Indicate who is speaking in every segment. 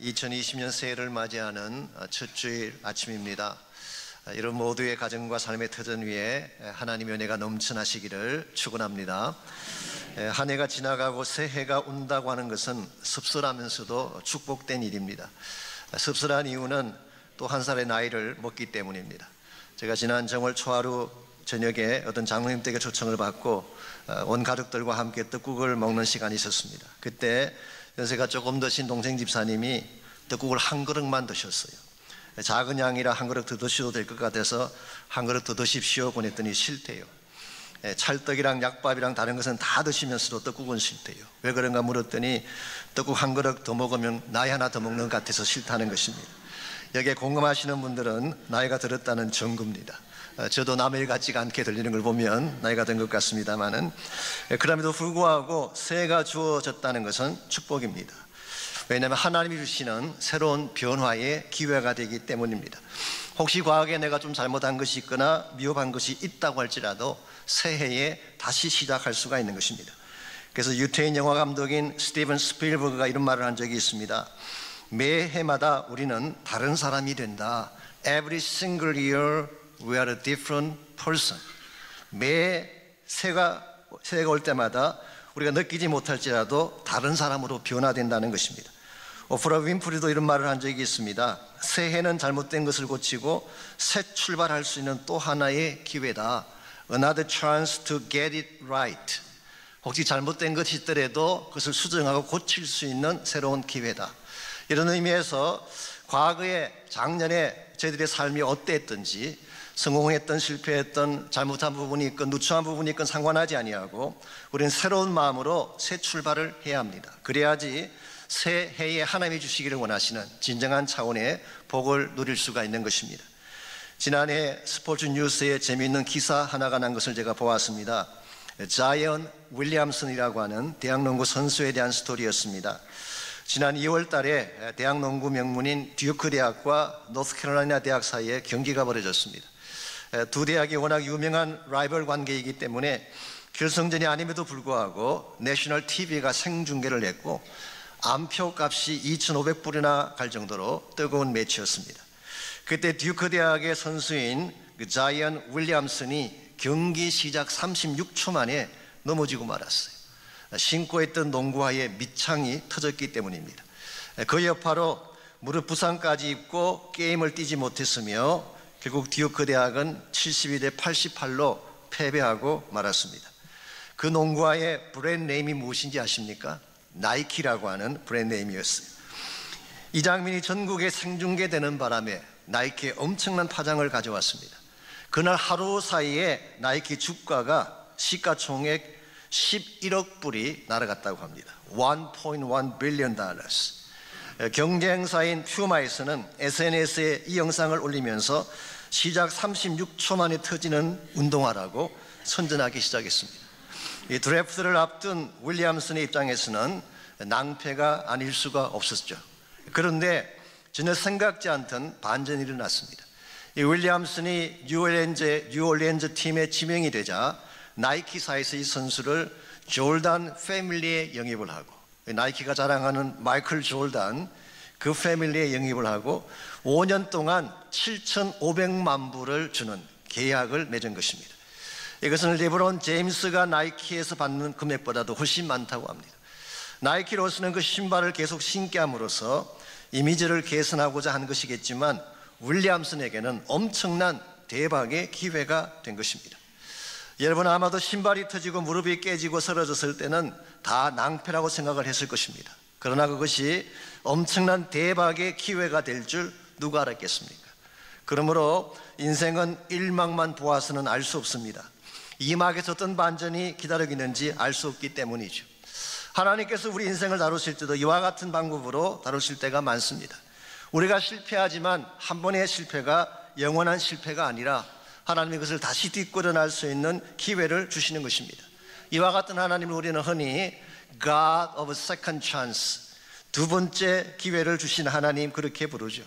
Speaker 1: 2020년 새해를 맞이하는 첫 주일 아침입니다. 여러분 모두의 가정과 삶의 터전 위에 하나님의 은혜가 넘쳐나시기를 축원합니다. 한 해가 지나가고 새해가 온다고 하는 것은 씁쓸하면서도 축복된 일입니다. 씁쓸한 이유는 또 한 살의 나이를 먹기 때문입니다. 제가 지난 정월 초하루 저녁에 어떤 장로님 댁에 초청을 받고 온 가족들과 함께 떡국을 먹는 시간이 있었습니다. 그때 연세가 조금 드신 동생 집사님이 떡국을 한 그릇만 드셨어요. 작은 양이라 한 그릇 더 드셔도 될 것 같아서 한 그릇 더 드십시오 보냈더니 싫대요. 찰떡이랑 약밥이랑 다른 것은 다 드시면서도 떡국은 싫대요. 왜 그런가 물었더니 떡국 한 그릇 더 먹으면 나이 하나 더 먹는 것 같아서 싫다는 것입니다. 여기에 공감하시는 분들은 나이가 들었다는 증거입니다. 저도 남의 일 같지가 않게 들리는 걸 보면 나이가 든 것 같습니다만은, 그럼에도 불구하고 새해가 주어졌다는 것은 축복입니다. 왜냐하면 하나님이 주시는 새로운 변화의 기회가 되기 때문입니다. 혹시 과거에 내가 좀 잘못한 것이 있거나 미흡한 것이 있다고 할지라도 새해에 다시 시작할 수가 있는 것입니다. 그래서 유태인 영화 감독인 스티븐 스필버그가 이런 말을 한 적이 있습니다. 매해마다 우리는 다른 사람이 된다. Every single year we are a different person. 매 새해가 올 때마다 우리가 느끼지 못할지라도 다른 사람으로 변화된다는 것입니다. 오프라 윈프리도 이런 말을 한 적이 있습니다. 새해는 잘못된 것을 고치고 새 출발할 수 있는 또 하나의 기회다. Another chance to get it right. 혹시 잘못된 것이 있더라도 그것을 수정하고 고칠 수 있는 새로운 기회다. 이런 의미에서 과거에 작년에 저희들의 삶이 어땠든지 성공했던 실패했던 잘못한 부분이 있건 누추한 부분이 있건 상관하지 아니하고 우리는 새로운 마음으로 새 출발을 해야 합니다. 그래야지 새해에 하나님이 주시기를 원하시는 진정한 차원의 복을 누릴 수가 있는 것입니다. 지난해 스포츠 뉴스에 재미있는 기사 하나가 난 것을 제가 보았습니다. 자이언 윌리엄슨이라고 하는 대학농구 선수에 대한 스토리였습니다. 지난 2월 달에 대학농구 명문인 듀크 대학과 노스캐롤라이나 대학 사이에 경기가 벌어졌습니다. 두 대학이 워낙 유명한 라이벌 관계이기 때문에 결승전이 아님에도 불구하고 내셔널 TV가 생중계를 했고 암표 값이 2,500불이나 갈 정도로 뜨거운 매치였습니다. 그때 듀크 대학의 선수인 자이언 윌리엄슨이 경기 시작 36초 만에 넘어지고 말았어요. 신고 있던 농구화의 밑창이 터졌기 때문입니다. 그 여파로 무릎 부상까지 입고 게임을 뛰지 못했으며 결국 듀크 대학은 72대 88로 패배하고 말았습니다. 그 농구화의 브랜드 네임이 무엇인지 아십니까? 나이키라고 하는 브랜드 네임이었어요. 이 장면이 전국에 생중계되는 바람에 나이키에 엄청난 파장을 가져왔습니다. 그날 하루 사이에 나이키 주가가 시가총액 11억 불이 날아갔다고 합니다. 1.1 billion dollars. 경쟁사인 퓨마에서는 SNS에 이 영상을 올리면서 시작 36초 만에 터지는 운동화라고 선전하기 시작했습니다. 이 드래프트를 앞둔 윌리엄슨의 입장에서는 낭패가 아닐 수가 없었죠. 그런데 전혀 생각지 않던 반전이 일어났습니다. 이 윌리엄슨이 뉴올리언즈 팀에 지명이 되자 나이키사에서 이 선수를 졸단 패밀리에 영입을 하고 나이키가 자랑하는 마이클 졸단 그 패밀리에 영입을 하고 5년 동안 7,500만 불을 주는 계약을 맺은 것입니다. 이것은 레브론 제임스가 나이키에서 받는 금액보다도 훨씬 많다고 합니다. 나이키로서는 그 신발을 계속 신게 함으로써 이미지를 개선하고자 한 것이겠지만 윌리엄슨에게는 엄청난 대박의 기회가 된 것입니다. 여러분 아마도 신발이 터지고 무릎이 깨지고 쓰러졌을 때는 다 낭패라고 생각을 했을 것입니다. 그러나 그것이 엄청난 대박의 기회가 될 줄 누가 알았겠습니까? 그러므로 인생은 1막만 보아서는 알 수 없습니다. 2막에서 어떤 반전이 기다리고 있는지 알 수 없기 때문이죠. 하나님께서 우리 인생을 다루실 때도 이와 같은 방법으로 다루실 때가 많습니다. 우리가 실패하지만 한 번의 실패가 영원한 실패가 아니라 하나님이 그것을 다시 뒷걸어날 수 있는 기회를 주시는 것입니다. 이와 같은 하나님을 우리는 흔히 God of second chance, 두 번째 기회를 주신 하나님 그렇게 부르죠.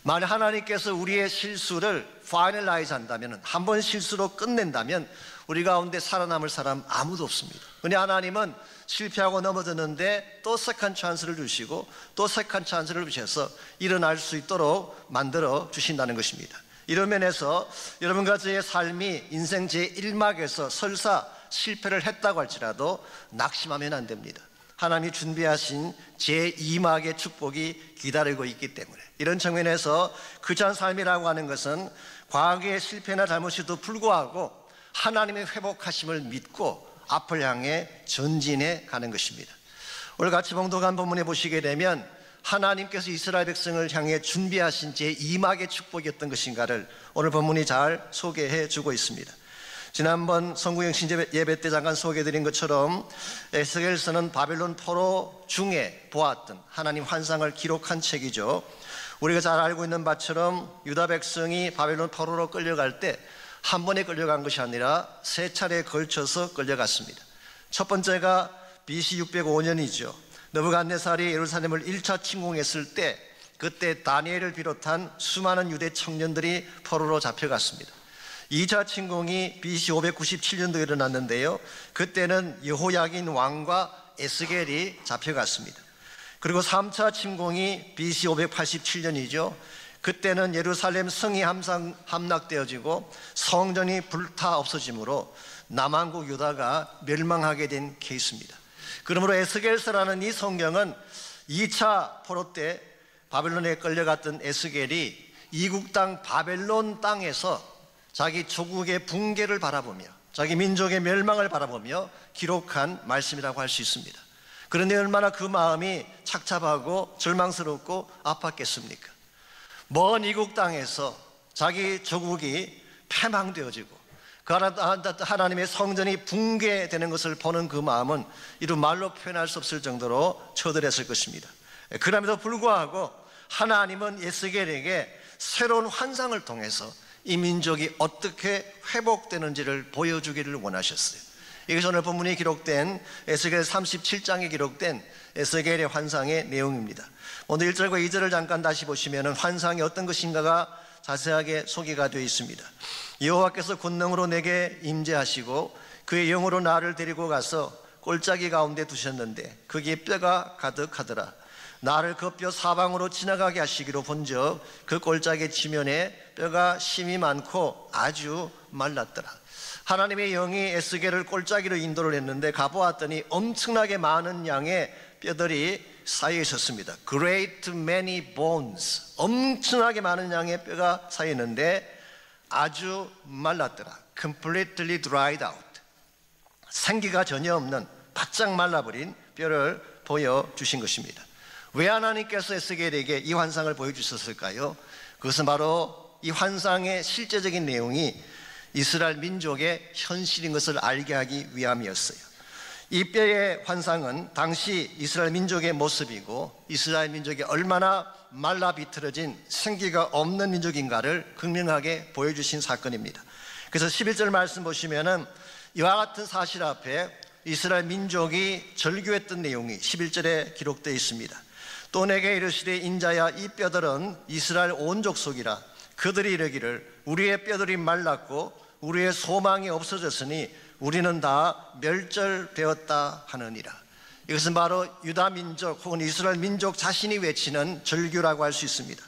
Speaker 1: 만약 하나님께서 우리의 실수를 파이널라이즈 한다면, 한 번 실수로 끝낸다면 우리 가운데 살아남을 사람 아무도 없습니다. 그런데 하나님은 실패하고 넘어졌는데 또 세컨 찬스를 주시고 또 세컨 찬스를 주셔서 일어날 수 있도록 만들어 주신다는 것입니다. 이런 면에서 여러분과 저의 삶이 인생 제1막에서 설사 실패를 했다고 할지라도 낙심하면 안 됩니다. 하나님이 준비하신 제2막의 축복이 기다리고 있기 때문에, 이런 측면에서 그전 삶이라고 하는 것은 과거의 실패나 잘못에도 불구하고 하나님의 회복하심을 믿고 앞을 향해 전진해 가는 것입니다. 오늘 같이 봉독한 본문에 보시게 되면 하나님께서 이스라엘 백성을 향해 준비하신 제2막의 축복이 어떤 것인가를 오늘 본문이 잘 소개해 주고 있습니다. 지난번 성구영신 예배 때 잠깐 소개해드린 것처럼 에스겔서는 바벨론 포로 중에 보았던 하나님 환상을 기록한 책이죠. 우리가 잘 알고 있는 바처럼 유다 백성이 바벨론 포로로 끌려갈 때 한 번에 끌려간 것이 아니라 세 차례에 걸쳐서 끌려갔습니다. 첫 번째가 BC 605년이죠. 느부갓네살이 예루살렘을 1차 침공했을 때, 그때 다니엘을 비롯한 수많은 유대 청년들이 포로로 잡혀갔습니다. 2차 침공이 BC 597년도에 일어났는데요, 그때는 여호야긴 왕과 에스겔이 잡혀갔습니다. 그리고 3차 침공이 BC 587년이죠. 그때는 예루살렘 성이 함락되어지고 성전이 불타 없어지므로 남한국 유다가 멸망하게 된 케이스입니다. 그러므로 에스겔서라는 이 성경은 2차 포로 때 바벨론에 끌려갔던 에스겔이 이국 땅 바벨론 땅에서 자기 조국의 붕괴를 바라보며 자기 민족의 멸망을 바라보며 기록한 말씀이라고 할 수 있습니다. 그런데 얼마나 그 마음이 착잡하고 절망스럽고 아팠겠습니까? 먼 이국 땅에서 자기 조국이 패망되어지고 그 하나님의 성전이 붕괴되는 것을 보는 그 마음은 이루 말로 표현할 수 없을 정도로 처절했을 것입니다. 그럼에도 불구하고 하나님은 에스겔에게 새로운 환상을 통해서 이 민족이 어떻게 회복되는지를 보여주기를 원하셨어요. 이것이 오늘 본문에 기록된 에스겔 37장에 기록된 에스겔의 환상의 내용입니다. 오늘 1절과 2절을 잠깐 다시 보시면 환상이 어떤 것인가가 자세하게 소개가 되어 있습니다. 여호와께서 권능으로 내게 임재하시고 그의 영으로 나를 데리고 가서 골짜기 가운데 두셨는데 거기에 뼈가 가득하더라. 나를 그 뼈 사방으로 지나가게 하시기로 본즉 그 골짜기 지면에 뼈가 심이 많고 아주 말랐더라. 하나님의 영이 에스겔을 골짜기로 인도를 했는데 가보았더니 엄청나게 많은 양의 뼈들이 쌓여 있었습니다. Great many bones, 엄청나게 많은 양의 뼈가 쌓여 있는데 아주 말랐더라. Completely dried out, 생기가 전혀 없는 바짝 말라버린 뼈를 보여주신 것입니다. 왜 하나님께서 에스겔에게 이 환상을 보여주셨을까요? 그것은 바로 이 환상의 실제적인 내용이 이스라엘 민족의 현실인 것을 알게 하기 위함이었어요. 이 뼈의 환상은 당시 이스라엘 민족의 모습이고 이스라엘 민족이 얼마나 말라 비틀어진 생기가 없는 민족인가를 극명하게 보여주신 사건입니다. 그래서 11절 말씀 보시면은 이와 같은 사실 앞에 이스라엘 민족이 절규했던 내용이 11절에 기록되어 있습니다. 또 내게 이르시되 인자야 이 뼈들은 이스라엘 온 족속이라. 그들이 이르기를 우리의 뼈들이 말랐고 우리의 소망이 없어졌으니 우리는 다 멸절되었다 하느니라. 이것은 바로 유다 민족 혹은 이스라엘 민족 자신이 외치는 절규라고 할 수 있습니다.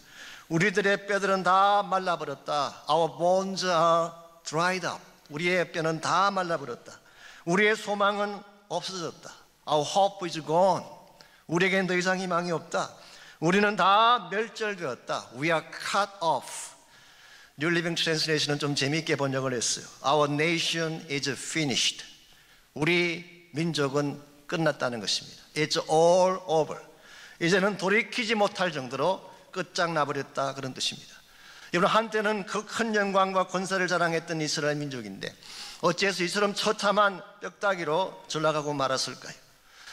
Speaker 1: 우리들의 뼈들은 다 말라버렸다. Our bones are dried up. 우리의 뼈는 다 말라버렸다. 우리의 소망은 없어졌다. Our hope is gone. 우리에겐 더 이상 희망이 없다. 우리는 다 멸절되었다. We are cut off. New Living Translation은 좀 재미있게 번역을 했어요. Our nation is finished. 우리 민족은 끝났다는 것입니다. It's all over. 이제는 돌이키지 못할 정도로 끝장나버렸다, 그런 뜻입니다. 여러분, 한때는 그 큰 영광과 권세를 자랑했던 이스라엘 민족인데 어째서 이처럼 처참한 뼈다귀로 전락하고 말았을까요?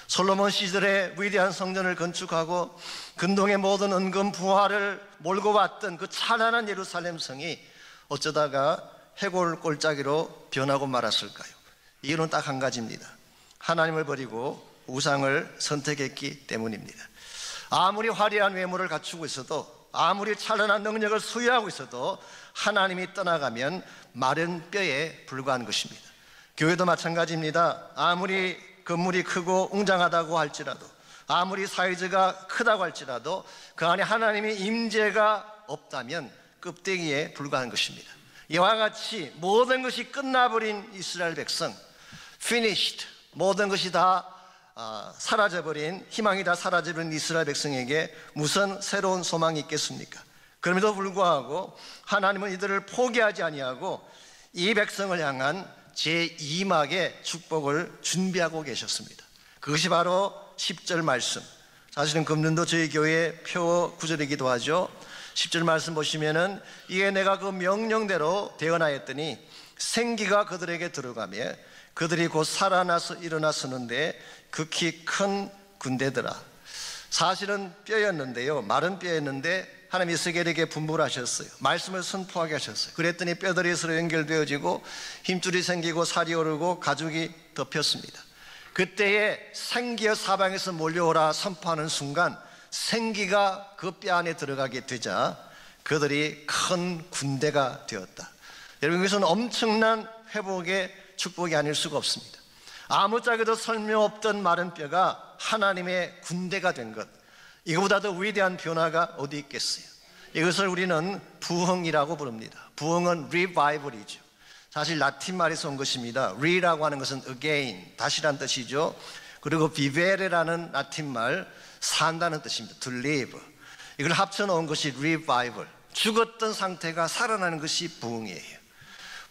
Speaker 1: 솔로몬 시절에 위대한 성전을 건축하고 근동의 모든 은금 부화를 몰고 왔던 그 찬란한 예루살렘 성이 어쩌다가 해골 골짜기로 변하고 말았을까요? 이유는 딱 한 가지입니다. 하나님을 버리고 우상을 선택했기 때문입니다. 아무리 화려한 외모를 갖추고 있어도 아무리 찬란한 능력을 소유하고 있어도 하나님이 떠나가면 마른 뼈에 불과한 것입니다. 교회도 마찬가지입니다. 아무리 건물이 크고 웅장하다고 할지라도, 아무리 사이즈가 크다고 할지라도 그 안에 하나님의 임재가 없다면 껍데기에 불과한 것입니다. 이와 같이 모든 것이 끝나버린 이스라엘 백성, finished, 모든 것이 다 사라져버린, 희망이 다 사라져버린 이스라엘 백성에게 무슨 새로운 소망이 있겠습니까? 그럼에도 불구하고 하나님은 이들을 포기하지 아니하고 이 백성을 향한 제2막의 축복을 준비하고 계셨습니다. 그것이 바로 10절 말씀, 사실은 금년도 저희 교회의 표 구절이기도 하죠. 10절 말씀 보시면은 이에 내가 그 명령대로 대언하였더니 생기가 그들에게 들어가며 그들이 곧 살아나서 일어나 서는데 극히 큰 군대더라. 사실은 뼈였는데요, 마른 뼈였는데 하나님이 이스라엘에게 분부를 하셨어요. 말씀을 선포하게 하셨어요. 그랬더니 뼈들이 서로 연결되어지고 힘줄이 생기고 살이 오르고 가죽이 덮였습니다. 그때에 생기여 사방에서 몰려오라 선포하는 순간 생기가 그 뼈 안에 들어가게 되자 그들이 큰 군대가 되었다. 여러분, 이것은 엄청난 회복의 축복이 아닐 수가 없습니다. 아무짝에도 설명없던 마른 뼈가 하나님의 군대가 된 것, 이거보다 더 위대한 변화가 어디 있겠어요? 이것을 우리는 부흥이라고 부릅니다. 부흥은 revival이죠. 사실 라틴 말에서 온 것입니다. re라고 하는 것은 again, 다시란 뜻이죠. 그리고 vivere라는 라틴 말, 산다는 뜻입니다. to live. 이걸 합쳐놓은 것이 revival, 죽었던 상태가 살아나는 것이 부흥이에요.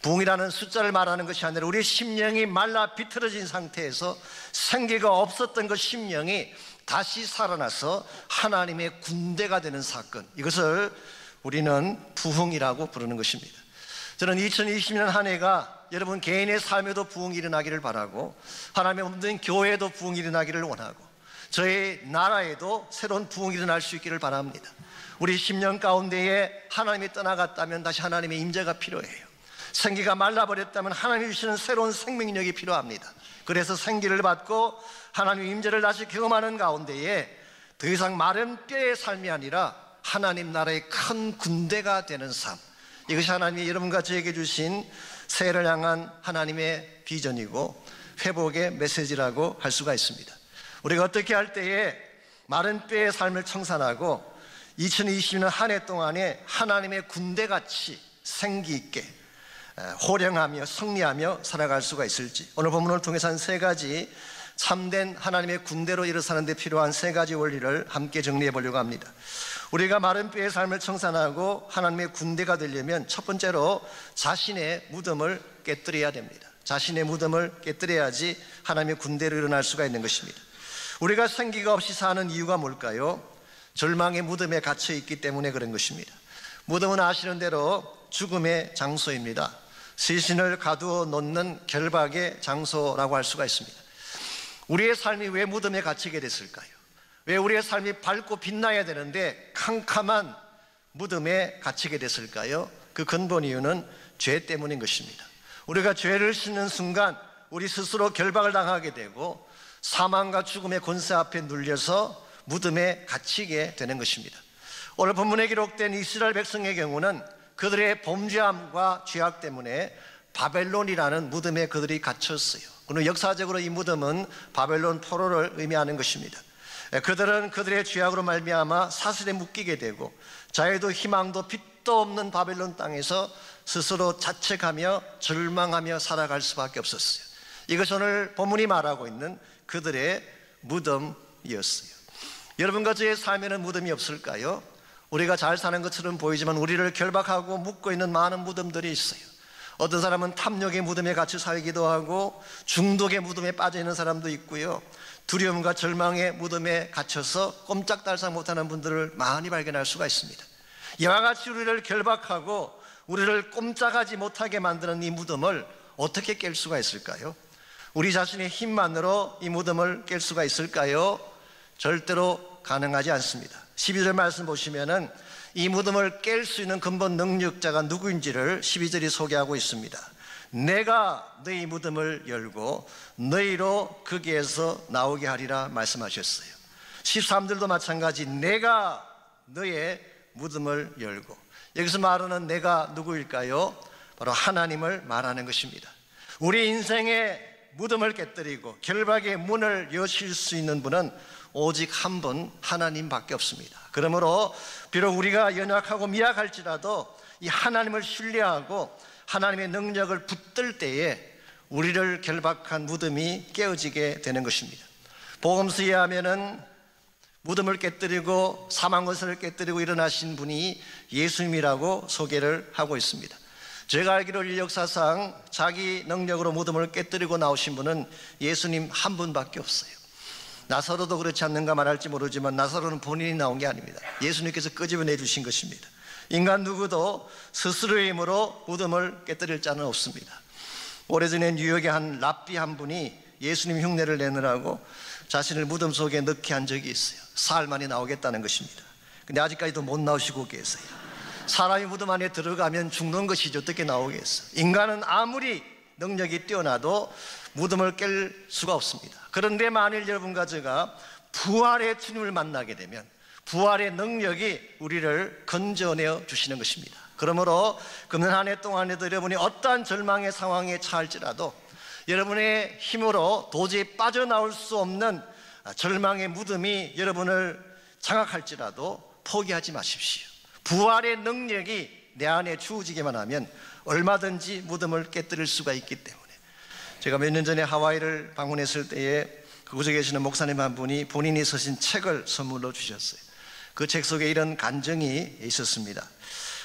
Speaker 1: 부흥이라는 숫자를 말하는 것이 아니라 우리 심령이 말라 비틀어진 상태에서 생기가 없었던 그 심령이 다시 살아나서 하나님의 군대가 되는 사건, 이것을 우리는 부흥이라고 부르는 것입니다. 저는 2020년 한 해가 여러분 개인의 삶에도 부흥이 일어나기를 바라고, 하나님의 없는 교회에도 부흥이 일어나기를 원하고, 저희 나라에도 새로운 부흥이 일어날 수 있기를 바랍니다. 우리 10년 가운데에 하나님이 떠나갔다면 다시 하나님의 임재가 필요해요. 생기가 말라버렸다면 하나님이 주시는 새로운 생명력이 필요합니다. 그래서 생기를 받고 하나님의 임재를 다시 경험하는 가운데에 더 이상 마른 뼈의 삶이 아니라 하나님 나라의 큰 군대가 되는 삶, 이것이 하나님이 여러분과 저에게 주신 새해를 향한 하나님의 비전이고 회복의 메시지라고 할 수가 있습니다. 우리가 어떻게 할 때에 마른 뼈의 삶을 청산하고 2020년 한 해 동안에 하나님의 군대같이 생기 있게 호령하며 승리하며 살아갈 수가 있을지, 오늘 본문을 통해서 한 세 가지 참된 하나님의 군대로 일어서는 데 필요한 세 가지 원리를 함께 정리해 보려고 합니다. 우리가 마른 뼈의 삶을 청산하고 하나님의 군대가 되려면 첫 번째로 자신의 무덤을 깨뜨려야 됩니다. 자신의 무덤을 깨뜨려야지 하나님의 군대로 일어날 수가 있는 것입니다. 우리가 생기가 없이 사는 이유가 뭘까요? 절망의 무덤에 갇혀 있기 때문에 그런 것입니다. 무덤은 아시는 대로 죽음의 장소입니다. 시신을 가두어 놓는 결박의 장소라고 할 수가 있습니다. 우리의 삶이 왜 무덤에 갇히게 됐을까요? 왜 우리의 삶이 밝고 빛나야 되는데 캄캄한 무덤에 갇히게 됐을까요? 그 근본 이유는 죄 때문인 것입니다. 우리가 죄를 짓는 순간 우리 스스로 결박을 당하게 되고 사망과 죽음의 권세 앞에 눌려서 무덤에 갇히게 되는 것입니다. 오늘 본문에 기록된 이스라엘 백성의 경우는 그들의 범죄함과 죄악 때문에 바벨론이라는 무덤에 그들이 갇혔어요. 그리고 역사적으로 이 무덤은 바벨론 포로를 의미하는 것입니다. 그들은 그들의 죄악으로 말미암아 사슬에 묶이게 되고 자유도 희망도 빛도 없는 바벨론 땅에서 스스로 자책하며 절망하며 살아갈 수밖에 없었어요. 이것이 오늘 본문이 말하고 있는 그들의 무덤이었어요. 여러분과 저의 삶에는 무덤이 없을까요? 우리가 잘 사는 것처럼 보이지만 우리를 결박하고 묶고 있는 많은 무덤들이 있어요. 어떤 사람은 탐욕의 무덤에 갇혀 살기도 하고 중독의 무덤에 빠져 있는 사람도 있고요, 두려움과 절망의 무덤에 갇혀서 꼼짝달싹 못하는 분들을 많이 발견할 수가 있습니다. 이와 같이 우리를 결박하고 우리를 꼼짝하지 못하게 만드는 이 무덤을 어떻게 깰 수가 있을까요? 우리 자신의 힘만으로 이 무덤을 깰 수가 있을까요? 절대로 가능하지 않습니다. 12절 말씀 보시면은 이 무덤을 깰 수 있는 근본 능력자가 누구인지를 12절이 소개하고 있습니다. 내가 너희 무덤을 열고 너희로 거기에서 나오게 하리라 말씀하셨어요. 13절도 마찬가지 내가 너의 무덤을 열고, 여기서 말하는 내가 누구일까요? 바로 하나님을 말하는 것입니다. 우리 인생의 무덤을 깨뜨리고 결박의 문을 여실 수 있는 분은 오직 한 분, 하나님밖에 없습니다. 그러므로 비록 우리가 연약하고 미약할지라도 이 하나님을 신뢰하고 하나님의 능력을 붙들 때에 우리를 결박한 무덤이 깨어지게 되는 것입니다. 복음서에 의하면은 무덤을 깨뜨리고 사망권세를 깨뜨리고 일어나신 분이 예수님이라고 소개를 하고 있습니다. 제가 알기로 인류 역사상 자기 능력으로 무덤을 깨뜨리고 나오신 분은 예수님 한 분밖에 없어요. 나사로도 그렇지 않는가 말할지 모르지만 나사로는 본인이 나온 게 아닙니다. 예수님께서 끄집어내 주신 것입니다. 인간 누구도 스스로의 힘으로 무덤을 깨뜨릴 자는 없습니다. 오래전에 뉴욕의 한 랍비 한 분이 예수님 흉내를 내느라고 자신을 무덤 속에 넣게 한 적이 있어요. 사흘 만에 나오겠다는 것입니다. 근데 아직까지도 못 나오시고 계세요. 사람이 무덤 안에 들어가면 죽는 것이지 어떻게 나오겠어요? 인간은 아무리 능력이 뛰어나도 무덤을 깰 수가 없습니다. 그런데 만일 여러분과 제가 부활의 주님을 만나게 되면 부활의 능력이 우리를 건져내어 주시는 것입니다. 그러므로 금년 한 해 동안에도 여러분이 어떠한 절망의 상황에 처할지라도 여러분의 힘으로 도저히 빠져나올 수 없는 절망의 무덤이 여러분을 장악할지라도 포기하지 마십시오. 부활의 능력이 내 안에 주어지기만 하면 얼마든지 무덤을 깨뜨릴 수가 있기 때문에, 제가 몇 년 전에 하와이를 방문했을 때에 그곳에 계시는 목사님 한 분이 본인이 쓰신 책을 선물로 주셨어요. 그 책 속에 이런 간증이 있었습니다.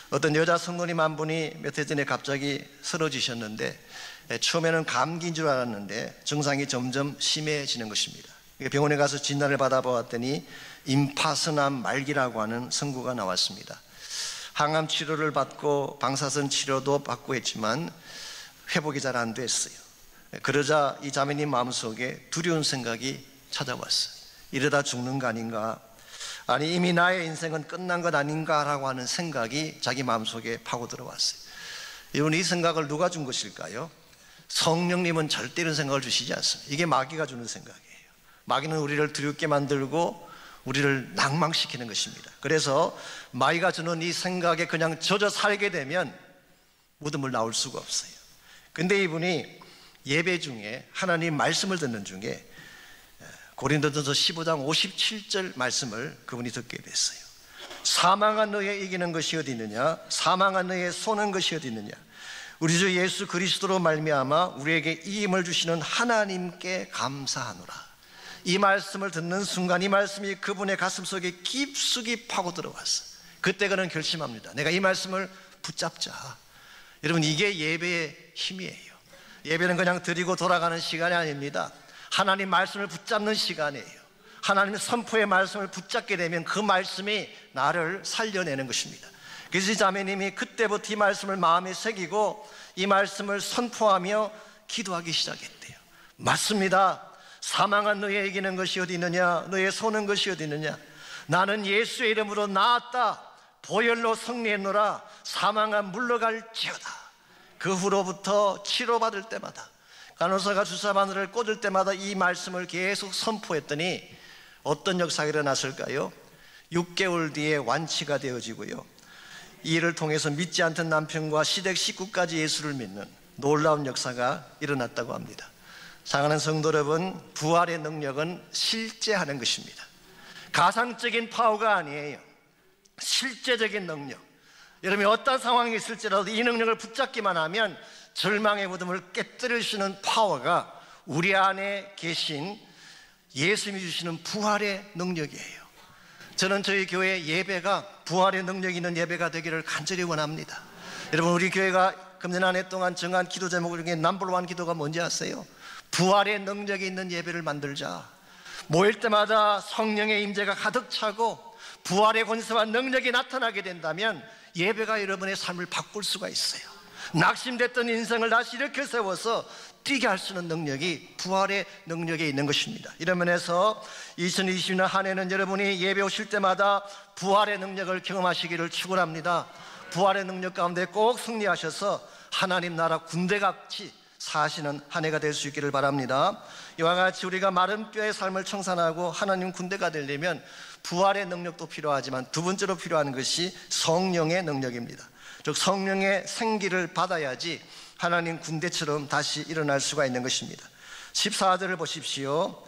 Speaker 1: 어떤 여자 성도님 한 분이 몇 해 전에 갑자기 쓰러지셨는데 처음에는 감기인 줄 알았는데 증상이 점점 심해지는 것입니다. 병원에 가서 진단을 받아보았더니 임파선암 말기라고 하는 선고가 나왔습니다. 항암 치료를 받고 방사선 치료도 받고 했지만 회복이 잘 안 됐어요. 그러자 이 자매님 마음속에 두려운 생각이 찾아왔어요. 이러다 죽는 거 아닌가, 아니 이미 나의 인생은 끝난 것 아닌가라고 하는 생각이 자기 마음속에 파고 들어왔어요. 여러분, 이 생각을 누가 준 것일까요? 성령님은 절대 이런 생각을 주시지 않습니다. 이게 마귀가 주는 생각이에요. 마귀는 우리를 두렵게 만들고 우리를 낭망시키는 것입니다. 그래서 마귀가 주는 이 생각에 그냥 젖어 살게 되면 무덤을 나올 수가 없어요. 근데 이분이 예배 중에 하나님 말씀을 듣는 중에 고린도전서 15장 57절 말씀을 그분이 듣게 됐어요. 사망한 너에 이기는 것이 어디 있느냐, 사망한 너에 쏘는 것이 어디 있느냐, 우리 주 예수 그리스도로 말미암아 우리에게 이 힘을 주시는 하나님께 감사하노라. 이 말씀을 듣는 순간 이 말씀이 그분의 가슴속에 깊숙이 파고 들어왔어요. 그때 그는 결심합니다. 내가 이 말씀을 붙잡자. 여러분, 이게 예배의 힘이에요. 예배는 그냥 드리고 돌아가는 시간이 아닙니다. 하나님 말씀을 붙잡는 시간이에요. 하나님의 선포의 말씀을 붙잡게 되면 그 말씀이 나를 살려내는 것입니다. 그래서 이 자매님이 그때부터 이 말씀을 마음에 새기고 이 말씀을 선포하며 기도하기 시작했대요. 맞습니다. 사망한 너의 이기는 것이 어디 있느냐, 너의 쏘는 것이 어디 있느냐, 나는 예수의 이름으로 나았다, 보혈로 승리했노라, 사망한 물러갈지어다. 그 후로부터 치료받을 때마다, 간호사가 주사 바늘을 꽂을 때마다 이 말씀을 계속 선포했더니 어떤 역사가 일어났을까요? 6개월 뒤에 완치가 되어지고요, 이 일을 통해서 믿지 않던 남편과 시댁 식구까지 예수를 믿는 놀라운 역사가 일어났다고 합니다. 사랑하는 성도 여러분, 부활의 능력은 실제하는 것입니다. 가상적인 파워가 아니에요. 실제적인 능력. 여러분이 어떤 상황이 있을지라도 이 능력을 붙잡기만 하면 절망의 무덤을 깨뜨릴 수 있는 파워가 우리 안에 계신 예수님이 주시는 부활의 능력이에요. 저는 저희 교회 예배가 부활의 능력이 있는 예배가 되기를 간절히 원합니다. 여러분, 우리 교회가 금년 한 해 동안 정한 기도 제목 중에 넘버원 기도가 뭔지 아세요? 부활의 능력이 있는 예배를 만들자. 모일 때마다 성령의 임재가 가득 차고 부활의 권세와 능력이 나타나게 된다면 예배가 여러분의 삶을 바꿀 수가 있어요. 낙심됐던 인생을 다시 일으켜 세워서 뛰게 할 수 있는 능력이 부활의 능력에 있는 것입니다. 이런 면에서 2020년 한 해는 여러분이 예배 오실 때마다 부활의 능력을 경험하시기를 축원합니다. 부활의 능력 가운데 꼭 승리하셔서 하나님 나라 군대같이 사시는 한 해가 될 수 있기를 바랍니다. 이와 같이 우리가 마른 뼈의 삶을 청산하고 하나님 군대가 되려면 부활의 능력도 필요하지만 두 번째로 필요한 것이 성령의 능력입니다. 즉 성령의 생기를 받아야지 하나님 군대처럼 다시 일어날 수가 있는 것입니다. 14절을 보십시오.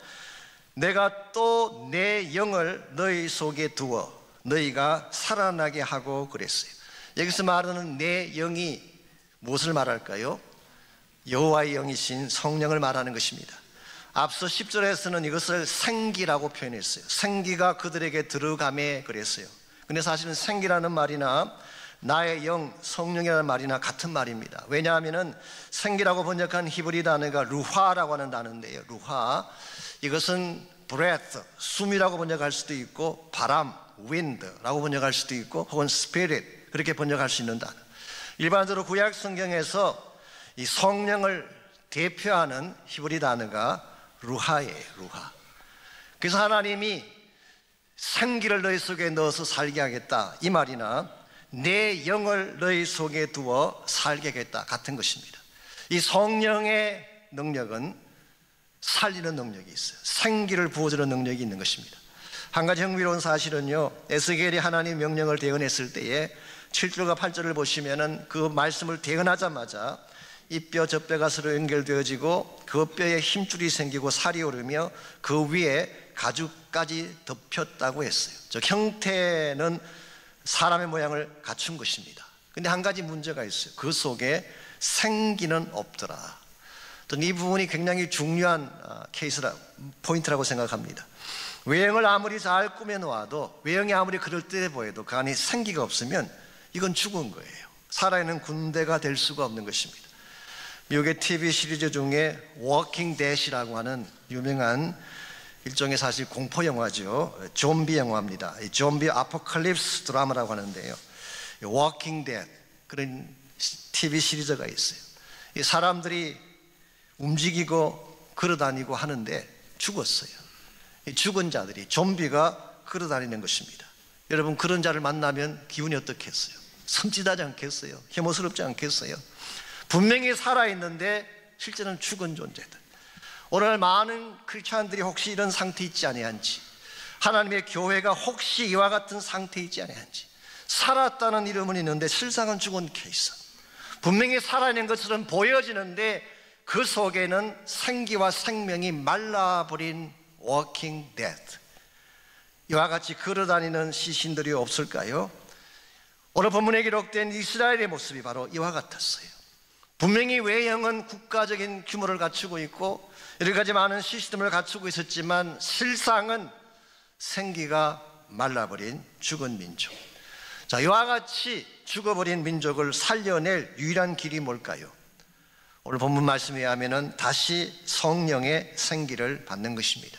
Speaker 1: 내가 또 내 영을 너희 속에 두어 너희가 살아나게 하고 그랬어요. 여기서 말하는 내 영이 무엇을 말할까요? 여호와의 영이신 성령을 말하는 것입니다. 앞서 10절에서는 이것을 생기라고 표현했어요. 생기가 그들에게 들어가매 그랬어요. 근데 사실은 생기라는 말이나 나의 영, 성령이라는 말이나 같은 말입니다. 왜냐하면 생기라고 번역한 히브리 단어가 루하라고 하는 단어인데요. 루하, 이것은 breath, 숨이라고 번역할 수도 있고 바람, wind라고 번역할 수도 있고 혹은 spirit, 그렇게 번역할 수 있는 단어. 일반적으로 구약 성경에서 이 성령을 대표하는 히브리 단어가 루하예요. 루하. 그래서 하나님이 생기를 너희 속에 넣어서 살게 하겠다 이 말이나 내 영을 너희 속에 두어 살게 하겠다 같은 것입니다. 이 성령의 능력은 살리는 능력이 있어요. 생기를 부어주는 능력이 있는 것입니다. 한 가지 흥미로운 사실은요, 에스겔이 하나님 명령을 대언했을 때에 7절과 8절을 보시면은 그 말씀을 대언하자마자 이 뼈 저 뼈가 서로 연결되어지고 그 뼈에 힘줄이 생기고 살이 오르며 그 위에 가죽까지 덮였다고 했어요. 즉 형태는 사람의 모양을 갖춘 것입니다. 근데 한 가지 문제가 있어요. 그 속에 생기는 없더라. 이 부분이 굉장히 중요한 포인트라고 생각합니다. 외형을 아무리 잘 꾸며놓아도, 외형이 아무리 그럴듯해 보여도 그 안에 생기가 없으면 이건 죽은 거예요. 살아있는 군대가 될 수가 없는 것입니다. 미국의 TV 시리즈 중에 워킹 데드이라고 하는 유명한 일종의 사실 공포 영화죠. 좀비 영화입니다. 좀비 아포칼립스 드라마라고 하는데요. 워킹 데드, 그런 TV 시리즈가 있어요. 이 사람들이 움직이고 걸어다니고 하는데 죽었어요. 이 죽은 자들이, 좀비가 걸어다니는 것입니다. 여러분, 그런 자를 만나면 기분이 어떻겠어요? 섬찟하지 않겠어요? 혐오스럽지 않겠어요? 분명히 살아있는데 실제는 죽은 존재들. 오늘 많은 크리스찬들이 혹시 이런 상태에 있지 아니한지, 하나님의 교회가 혹시 이와 같은 상태에 있지 아니한지, 살았다는 이름은 있는데 실상은 죽은 케이스. 분명히 살아있는 것처럼 보여지는데 그 속에는 생기와 생명이 말라버린 워킹 데드, 이와 같이 걸어다니는 시신들이 없을까요? 오늘 본문에 기록된 이스라엘의 모습이 바로 이와 같았어요. 분명히 외형은 국가적인 규모를 갖추고 있고 여러 가지 많은 시스템을 갖추고 있었지만 실상은 생기가 말라버린 죽은 민족. 자, 이와 같이 죽어버린 민족을 살려낼 유일한 길이 뭘까요? 오늘 본문 말씀에 의하면 다시 성령의 생기를 받는 것입니다.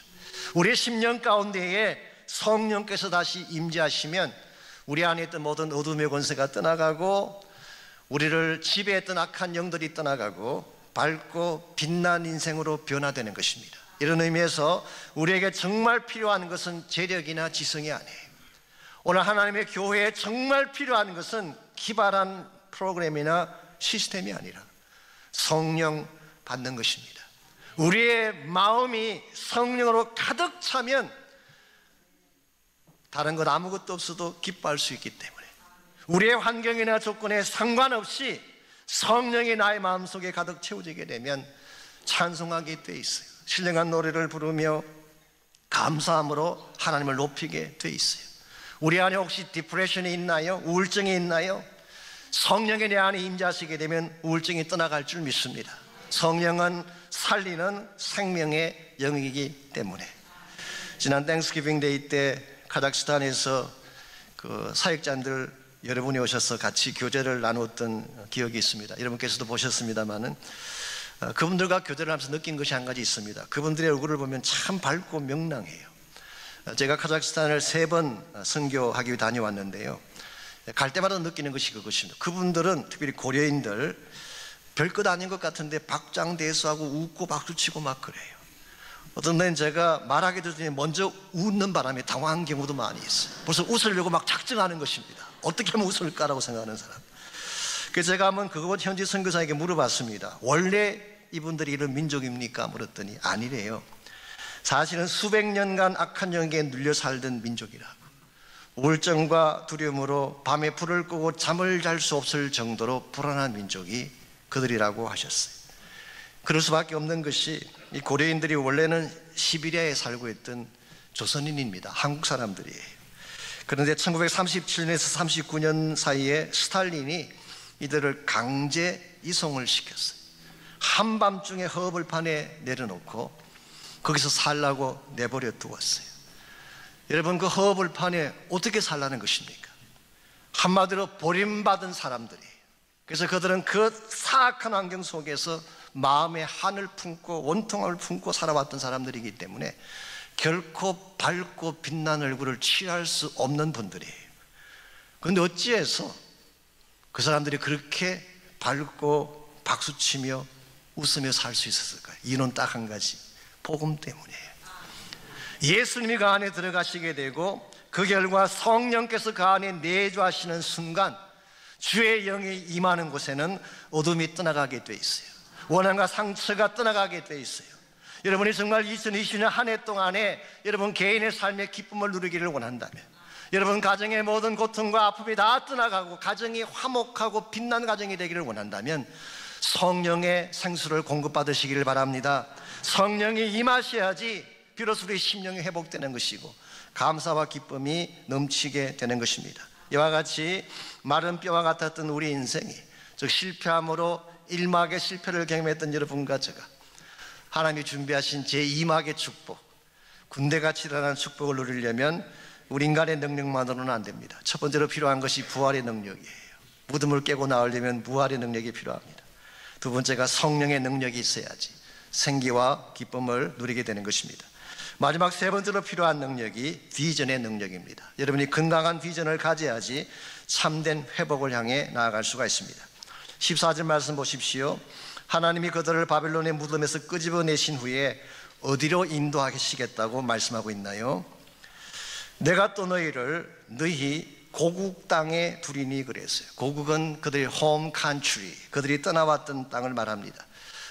Speaker 1: 우리의 심령 가운데에 성령께서 다시 임재하시면 우리 안에 있던 모든 어둠의 권세가 떠나가고 우리를 지배했던 악한 영들이 떠나가고 밝고 빛난 인생으로 변화되는 것입니다. 이런 의미에서 우리에게 정말 필요한 것은 재력이나 지성이 아니에요. 오늘 하나님의 교회에 정말 필요한 것은 기발한 프로그램이나 시스템이 아니라 성령 받는 것입니다. 우리의 마음이 성령으로 가득 차면 다른 것 아무것도 없어도 기뻐할 수 있기 때문에 우리의 환경이나 조건에 상관없이 성령이 나의 마음속에 가득 채워지게 되면 찬송하게 돼 있어요. 신령한 노래를 부르며 감사함으로 하나님을 높이게 돼 있어요. 우리 안에 혹시 디프레션이 있나요? 우울증이 있나요? 성령이 내 안에 임재하시게 되면 우울증이 떠나갈 줄 믿습니다. 성령은 살리는 생명의 영이기 때문에. 지난 땡스기빙 데이 때 카자흐스탄에서 그 사역자들 여러분이 오셔서 같이 교제를 나누었던 기억이 있습니다. 여러분께서도 보셨습니다마는 그분들과 교제를 하면서 느낀 것이 한 가지 있습니다. 그분들의 얼굴을 보면 참 밝고 명랑해요. 제가 카자흐스탄을 3번 선교하기 위해 다녀왔는데요, 갈 때마다 느끼는 것이 그것입니다. 그분들은 특별히 고려인들 별것 아닌 것 같은데 박장대소하고 웃고 박수치고 막 그래요. 어떤 때는 제가 말하게 되더니 먼저 웃는 바람에 당황한 경우도 많이 있어요. 벌써 웃으려고 막 작정하는 것입니다. 어떻게 하면 웃을까라고 생각하는 사람. 그래서 제가 한번 그것 현지 선교사에게 물어봤습니다. 원래 이분들이 이런 민족입니까? 물었더니 아니래요. 사실은 수백 년간 악한 영에 눌려 살던 민족이라고, 우울증과 두려움으로 밤에 불을 끄고 잠을 잘 수 없을 정도로 불안한 민족이 그들이라고 하셨어요. 그럴 수밖에 없는 것이 이 고려인들이 원래는 시베리아에 살고 있던 조선인입니다. 한국 사람들이에요. 그런데 1937년에서 39년 사이에 스탈린이 이들을 강제 이송을 시켰어요. 한밤중에 허벌판에 내려놓고 거기서 살라고 내버려 두었어요. 여러분, 그 허벌판에 어떻게 살라는 것입니까? 한마디로 버림받은 사람들이에요. 그래서 그들은 그 사악한 환경 속에서 마음의 한을 품고 원통함을 품고 살아왔던 사람들이기 때문에 결코 밝고 빛난 얼굴을 취할 수 없는 분들이에요. 그런데 어찌해서 그 사람들이 그렇게 밝고 박수치며 웃으며 살 수 있었을까요? 이유는 딱 한 가지, 복음 때문이에요. 예수님이 그 안에 들어가시게 되고 그 결과 성령께서 그 안에 내주하시는 순간 주의 영이 임하는 곳에는 어둠이 떠나가게 돼 있어요. 원한과 상처가 떠나가게 돼 있어요. 여러분이 정말 2020년 한 해 동안에 여러분 개인의 삶의 기쁨을 누리기를 원한다면, 여러분 가정의 모든 고통과 아픔이 다 떠나가고 가정이 화목하고 빛난 가정이 되기를 원한다면 성령의 생수를 공급받으시기를 바랍니다. 성령이 임하셔야지 비로소 우리 심령이 회복되는 것이고 감사와 기쁨이 넘치게 되는 것입니다. 이와 같이 마른 뼈와 같았던 우리 인생이, 즉 실패함으로 1막의 실패를 경험했던 여러분과 제가 하나님이 준비하신 제2막의 축복, 군대같이 일어나는 축복을 누리려면 우리 인간의 능력만으로는 안 됩니다. 첫 번째로 필요한 것이 부활의 능력이에요. 무덤을 깨고 나오려면 부활의 능력이 필요합니다. 두 번째가 성령의 능력이 있어야지 생기와 기쁨을 누리게 되는 것입니다. 마지막 세 번째로 필요한 능력이 비전의 능력입니다. 여러분이 건강한 비전을 가져야지 참된 회복을 향해 나아갈 수가 있습니다. 14절 말씀 보십시오. 하나님이 그들을 바벨론의 무덤에서 끄집어내신 후에 어디로 인도하시겠다고 말씀하고 있나요? 내가 또 너희 고국 땅에 두리니 그랬어요. 고국은 그들의 홈 컨트리, 그들이 떠나왔던 땅을 말합니다.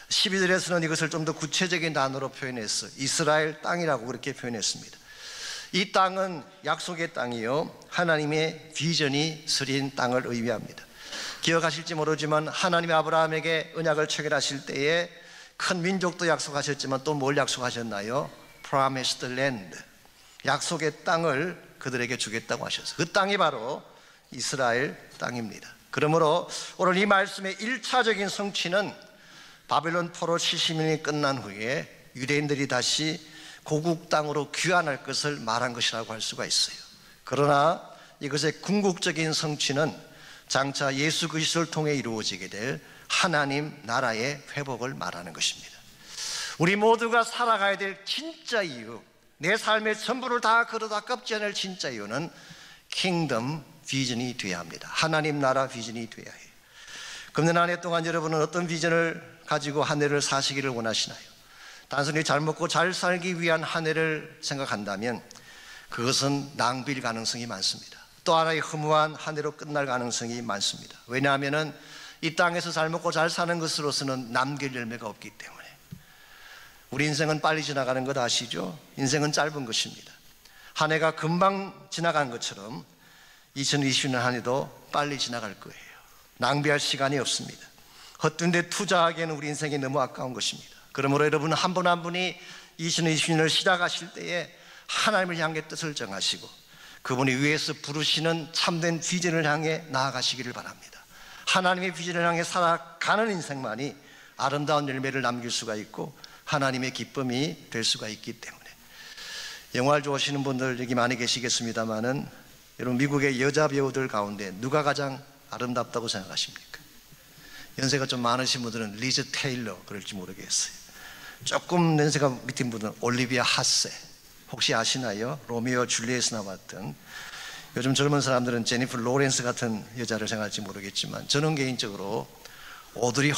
Speaker 1: 12절에서는 이것을 좀 더 구체적인 단어로 표현해서 이스라엘 땅이라고 그렇게 표현했습니다. 이 땅은 약속의 땅이요, 하나님의 비전이 서린 땅을 의미합니다. 기억하실지 모르지만 하나님이 아브라함에게 언약을 체결하실 때에 큰 민족도 약속하셨지만 또 뭘 약속하셨나요? Promised land, 약속의 땅을 그들에게 주겠다고 하셨어요. 그 땅이 바로 이스라엘 땅입니다. 그러므로 오늘 이 말씀의 1차적인 성취는 바벨론 포로 70년이 끝난 후에 유대인들이 다시 고국 땅으로 귀환할 것을 말한 것이라고 할 수가 있어요. 그러나 이것의 궁극적인 성취는 장차 예수 그리스도를 통해 이루어지게 될 하나님 나라의 회복을 말하는 것입니다. 우리 모두가 살아가야 될 진짜 이유, 내 삶의 전부를 다 걸어다 꺾지 않을 진짜 이유는 킹덤 비전이 되어야 합니다. 하나님 나라 비전이 되어야 해요. 금년 한 해 동안 여러분은 어떤 비전을 가지고 한 해를 사시기를 원하시나요? 단순히 잘 먹고 잘 살기 위한 한 해를 생각한다면 그것은 낭비일 가능성이 많습니다. 또 하나의 허무한 한 해로 끝날 가능성이 많습니다. 왜냐하면 이 땅에서 잘 먹고 잘 사는 것으로서는 남길 열매가 없기 때문에. 우리 인생은 빨리 지나가는 것 아시죠? 인생은 짧은 것입니다. 한 해가 금방 지나간 것처럼 2020년 한 해도 빨리 지나갈 거예요. 낭비할 시간이 없습니다. 헛된 데 투자하기에는 우리 인생이 너무 아까운 것입니다. 그러므로 여러분 한 분 한 분이 2020년을 시작하실 때에 하나님을 향해 뜻을 정하시고 그분이 위에서 부르시는 참된 비전을 향해 나아가시기를 바랍니다. 하나님의 비전을 향해 살아가는 인생만이 아름다운 열매를 남길 수가 있고 하나님의 기쁨이 될 수가 있기 때문에. 영화를 좋아하시는 분들 여기 많이 계시겠습니다만은 여러분 미국의 여자 배우들 가운데 누가 가장 아름답다고 생각하십니까? 연세가 좀 많으신 분들은 리즈 테일러 그럴지 모르겠어요. 조금 연세가 밑인 분들은 올리비아 하세, 혹시 아시나요? 로미오 줄리엣에 나왔던. 요즘 젊은 사람들은 제니퍼 로렌스 같은 여자를 생각할지 모르겠지만 저는 개인적으로 오드리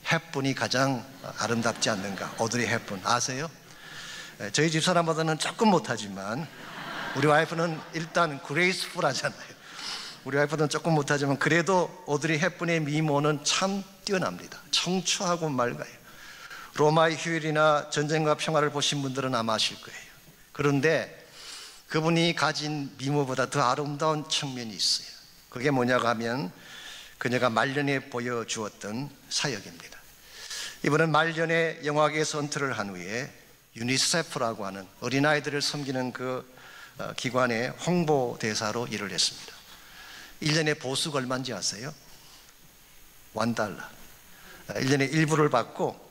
Speaker 1: 헵번이 가장 아름답지 않는가. 오드리 헵번 아세요? 저희 집사람보다는 조금 못하지만 우리 와이프는 일단 그레이스풀하잖아요. 우리 와이프는 조금 못하지만 그래도 오드리 헵번의 미모는 참 뛰어납니다. 청초하고 맑아요. 로마의 휴일이나 전쟁과 평화를 보신 분들은 아마 아실 거예요. 그런데 그분이 가진 미모보다 더 아름다운 측면이 있어요. 그게 뭐냐고 하면 그녀가 말년에 보여주었던 사역입니다. 이분은 말년에 영화계에서 은퇴를 한 후에 유니세프라고 하는 어린아이들을 섬기는 그 기관의 홍보대사로 일을 했습니다. 1년에 보수가 얼마인지 아세요? $1. 1년에 일부를 받고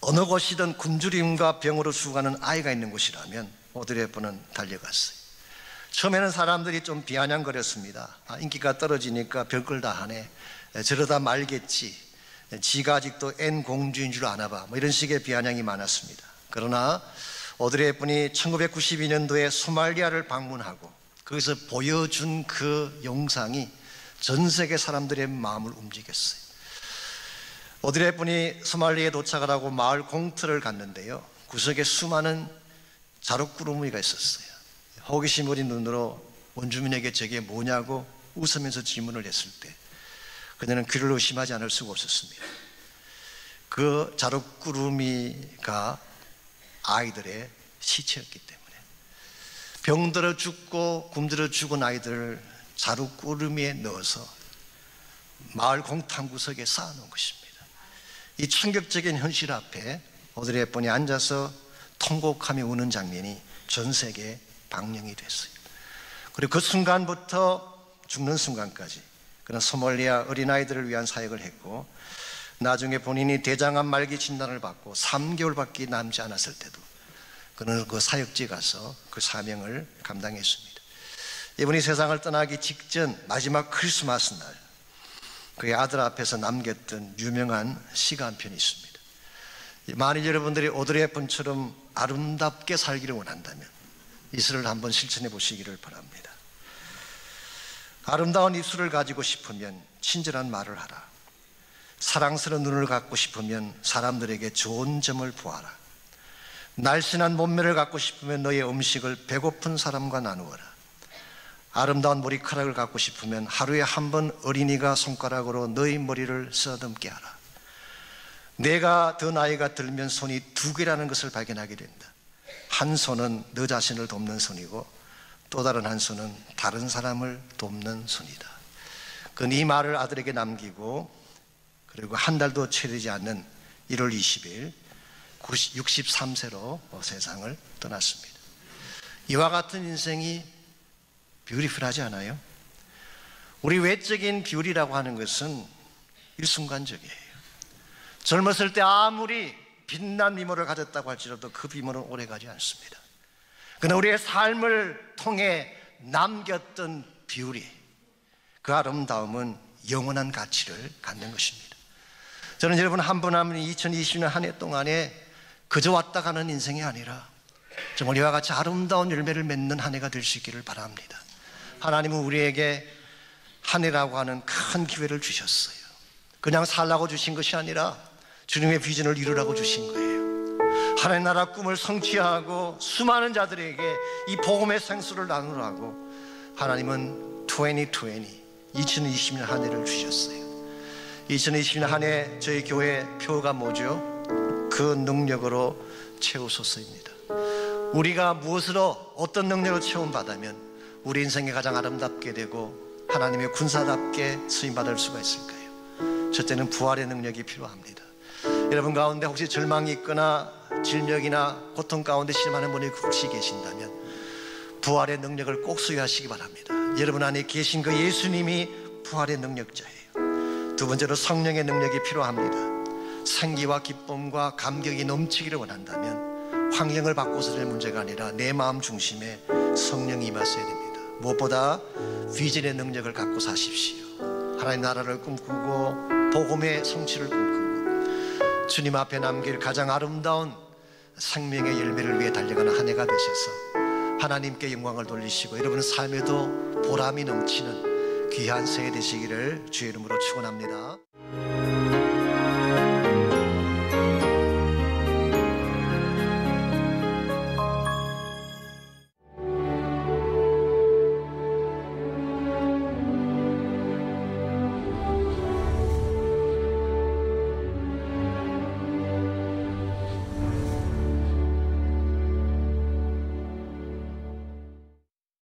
Speaker 1: 어느 곳이든 굶주림과 병으로 죽어가는 아이가 있는 곳이라면 오드리 헵번은 달려갔어요. 처음에는 사람들이 좀 비아냥거렸습니다. 인기가 떨어지니까 별걸 다 하네, 저러다 말겠지, 지가 아직도 N 공주인 줄 아나 봐, 이런 식의 비아냥이 많았습니다. 그러나 오드리 헵번이 1992년도에 소말리아를 방문하고 거기서 보여준 그 영상이 전 세계 사람들의 마음을 움직였어요. 오드리 헵번이 소말리아에 도착을 하고 마을 공터를 갔는데요, 구석에 수많은 자루꾸러미가 있었어요. 호기심 어린 눈으로 원주민에게 저게 뭐냐고 웃으면서 질문을 했을 때 그녀는 귀를 의심하지 않을 수가 없었습니다. 그 자루꾸러미가 아이들의 시체였기 때문에 병들어 죽고 굶들어 죽은 아이들을 자루꾸러미에 넣어서 마을 공터 구석에 쌓아놓은 것입니다. 이 충격적인 현실 앞에 오드리 헵번이 앉아서 통곡하며 우는 장면이 전 세계에 방영이 됐어요. 그리고 그 순간부터 죽는 순간까지 그는 소말리아 어린아이들을 위한 사역을 했고, 나중에 본인이 대장암 말기 진단을 받고 3개월밖에 남지 않았을 때도 그는 그 사역지에 가서 그 사명을 감당했습니다. 이분이 세상을 떠나기 직전 마지막 크리스마스 날 그의 아들 앞에서 남겼던 유명한 시가 한 편이 있습니다. 만일 여러분들이 오드리 헵번처럼 아름답게 살기를 원한다면 이 시를 한번 실천해 보시기를 바랍니다. 아름다운 입술을 가지고 싶으면 친절한 말을 하라. 사랑스러운 눈을 갖고 싶으면 사람들에게 좋은 점을 보아라. 날씬한 몸매를 갖고 싶으면 너의 음식을 배고픈 사람과 나누어라. 아름다운 머리카락을 갖고 싶으면 하루에 한 번 어린이가 손가락으로 너의 머리를 쓰다듬게 하라. 내가 더 나이가 들면 손이 2개라는 것을 발견하게 된다. 한 손은 너 자신을 돕는 손이고 또 다른 한 손은 다른 사람을 돕는 손이다. 그는 이 말을 아들에게 남기고 그리고 한 달도 채 되지 않는 1월 20일 63세로 세상을 떠났습니다. 이와 같은 인생이 뷰티풀하지 않아요? 우리 외적인 뷰티라고 하는 것은 일순간적이에요. 젊었을 때 아무리 빛난 미모를 가졌다고 할지라도 그 미모는 오래가지 않습니다. 그러나 우리의 삶을 통해 남겼던 뷰티, 그 아름다움은 영원한 가치를 갖는 것입니다. 저는 여러분 한 분 한 분이 2020년 한 해 동안에 그저 왔다 가는 인생이 아니라 정말 이와 같이 아름다운 열매를 맺는 한 해가 될 수 있기를 바랍니다. 하나님은 우리에게 한 해라고 하는 큰 기회를 주셨어요. 그냥 살라고 주신 것이 아니라 주님의 비전을 이루라고 주신 거예요. 하나님 나라 꿈을 성취하고 수많은 자들에게 이 복음의 생수를 나누라고 하나님은 2020년 한 해를 주셨어요. 2020년 한 해 저희 교회 표가 뭐죠? 그 능력으로 채우소서입니다. 우리가 무엇으로 어떤 능력으로 채움받으면 우리 인생이 가장 아름답게 되고 하나님의 군사답게 쓰임받을 수가 있을까요? 첫째는 부활의 능력이 필요합니다. 여러분 가운데 혹시 절망이 있거나 질병이나 고통 가운데 신음하는 분이 혹시 계신다면 부활의 능력을 꼭 소유하시기 바랍니다. 여러분 안에 계신 그 예수님이 부활의 능력자예요. 두 번째로 성령의 능력이 필요합니다. 생기와 기쁨과 감격이 넘치기를 원한다면 환경을 바꿔서 될 문제가 아니라 내 마음 중심에 성령이 임하셔야 됩니다. 무엇보다 비전의 능력을 갖고 사십시오. 하나님 나라를 꿈꾸고 복음의 성취를 꿈꾸고 주님 앞에 남길 가장 아름다운 생명의 열매를 위해 달려가는 한 해가 되셔서 하나님께 영광을 돌리시고 여러분 삶에도 보람이 넘치는 귀한 새해 되시기를 주의 이름으로 축원합니다.